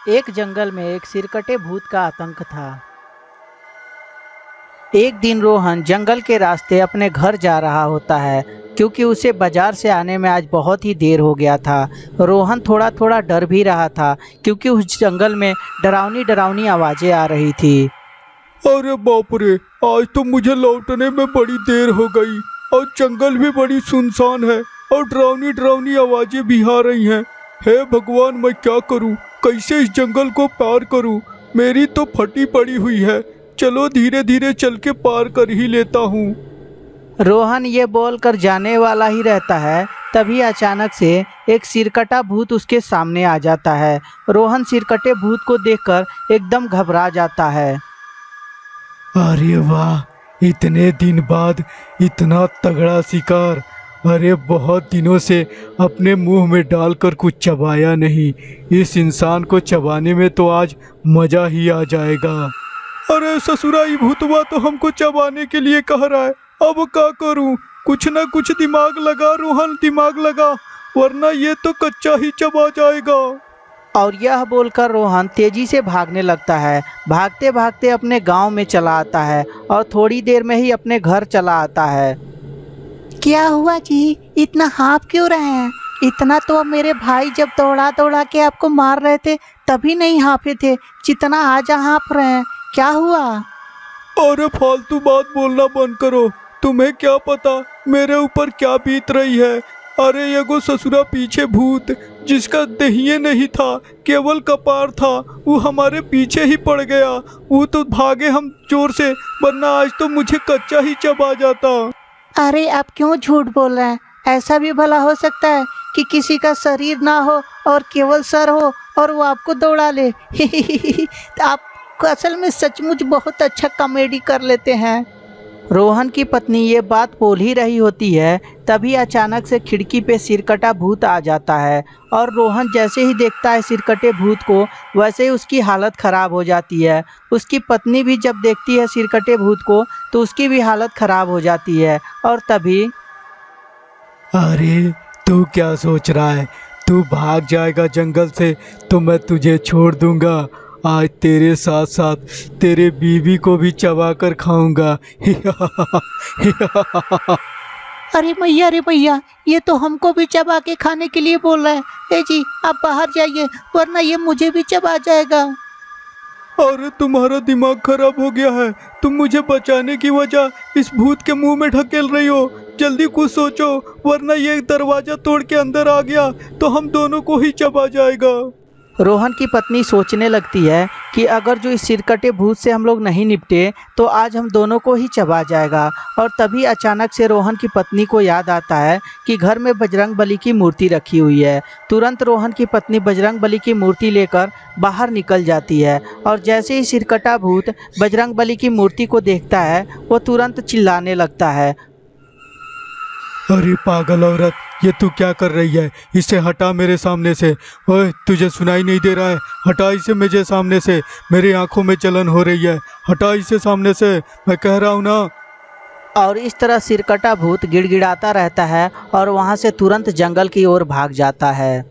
एक जंगल में एक सिरकटे भूत का आतंक था। एक दिन रोहन जंगल के रास्ते अपने घर जा रहा होता है, क्योंकि उसे बाजार से आने में आज बहुत ही देर हो गया था। रोहन थोड़ा थोड़ा डर भी रहा था, क्योंकि उस जंगल में डरावनी डरावनी आवाज़ें आ रही थी। अरे बाप रे, आज तो मुझे लौटने में बड़ी देर हो गई और जंगल भी बड़ी सुनसान है और डरावनी डरावनी आवाजें भी आ रही हैं। हे भगवान, मैं क्या करूं? कैसे इस जंगल को पार करूं? मेरी तो फटी पड़ी हुई है। चलो धीरे धीरे चल के पार कर ही लेता हूं। रोहन ये बोलकर जाने वाला ही रहता है, तभी अचानक से एक सिरकटा भूत उसके सामने आ जाता है। रोहन सिरकटे भूत को देखकर एकदम घबरा जाता है। अरे वाह, इतने दिन बाद इतना तगड़ा शिकार। अरे बहुत दिनों से अपने मुंह में डालकर कुछ चबाया नहीं। इस इंसान को चबाने में तो आज मजा ही आ जाएगा। अरे ससुरा, ये भूतवा तो हमको चबाने के लिए कह रहा है। अब क्या करूं? कुछ ना कुछ दिमाग लगा रोहन, दिमाग लगा, वरना ये तो कच्चा ही चबा जाएगा। और यह बोलकर रोहन तेजी से भागने लगता है। भागते भागते अपने गांव में चला आता है और थोड़ी देर में ही अपने घर चला आता है। क्या हुआ जी, इतना हाँफ क्यों रहे हैं? इतना तो अब मेरे भाई जब दौड़ा दौड़ा के आपको मार रहे थे तभी नहीं हाँफे थे, जितना आज हाँफ रहे हैं। क्या हुआ? अरे फालतू बात बोलना बंद करो। तुम्हें क्या पता मेरे ऊपर क्या बीत रही है। अरे ये गो ससुरा पीछे भूत, जिसका दहिये नहीं था, केवल कपार था, वो हमारे पीछे ही पड़ गया। वो तो भागे हम जोर से, वरना आज तो मुझे कच्चा ही चबा जाता। अरे आप क्यों झूठ बोल रहे हैं? ऐसा भी भला हो सकता है कि किसी का शरीर ना हो और केवल सर हो और वो आपको दौड़ा ले। आप असल में सचमुच बहुत अच्छा कॉमेडी कर लेते हैं। रोहन की पत्नी ये बात बोल ही रही होती है, तभी अचानक से खिड़की पे सिरकटा भूत आ जाता है। और रोहन जैसे ही देखता है सिरकटे भूत को, वैसे ही उसकी हालत ख़राब हो जाती है। उसकी पत्नी भी जब देखती है सिरकटे भूत को तो उसकी भी हालत ख़राब हो जाती है। और तभी अरे तू क्या सोच रहा है? तू भाग जाएगा जंगल से तो मैं तुझे छोड़ दूंगा। आज तेरे साथ साथ तेरे बीवी को भी चबा कर खाऊंगा। अरे भैया, ये तो हमको भी चबा के खाने के लिए बोल रहा है। ए जी, आप बाहर जाइए, वरना ये मुझे भी चबा जाएगा। अरे तुम्हारा दिमाग खराब हो गया है। तुम मुझे बचाने की वजह इस भूत के मुंह में ढकेल रही हो। जल्दी कुछ सोचो, वरना ये दरवाजा तोड़ के अंदर आ गया तो हम दोनों को ही चबा जाएगा। रोहन की पत्नी सोचने लगती है कि अगर जो इस सिरकटे भूत से हम लोग नहीं निपटे तो आज हम दोनों को ही चबा जाएगा। और तभी अचानक से रोहन की पत्नी को याद आता है कि घर में बजरंग बली की मूर्ति रखी हुई है। तुरंत रोहन की पत्नी बजरंग बली की मूर्ति लेकर बाहर निकल जाती है। और जैसे ही सिरकटा भूत बजरंग बली की मूर्ति को देखता है, वो तुरंत चिल्लाने लगता है। अरे पागल औरत, ये तू क्या कर रही है? इसे हटा मेरे सामने से। ओए, तुझे सुनाई नहीं दे रहा है? हटा इसे मेरे सामने से। मेरी आंखों में जलन हो रही है। हटा इसे सामने से, मैं कह रहा हूँ ना। और इस तरह सिरकटा भूत गिड़गिड़ाता रहता है और वहाँ से तुरंत जंगल की ओर भाग जाता है।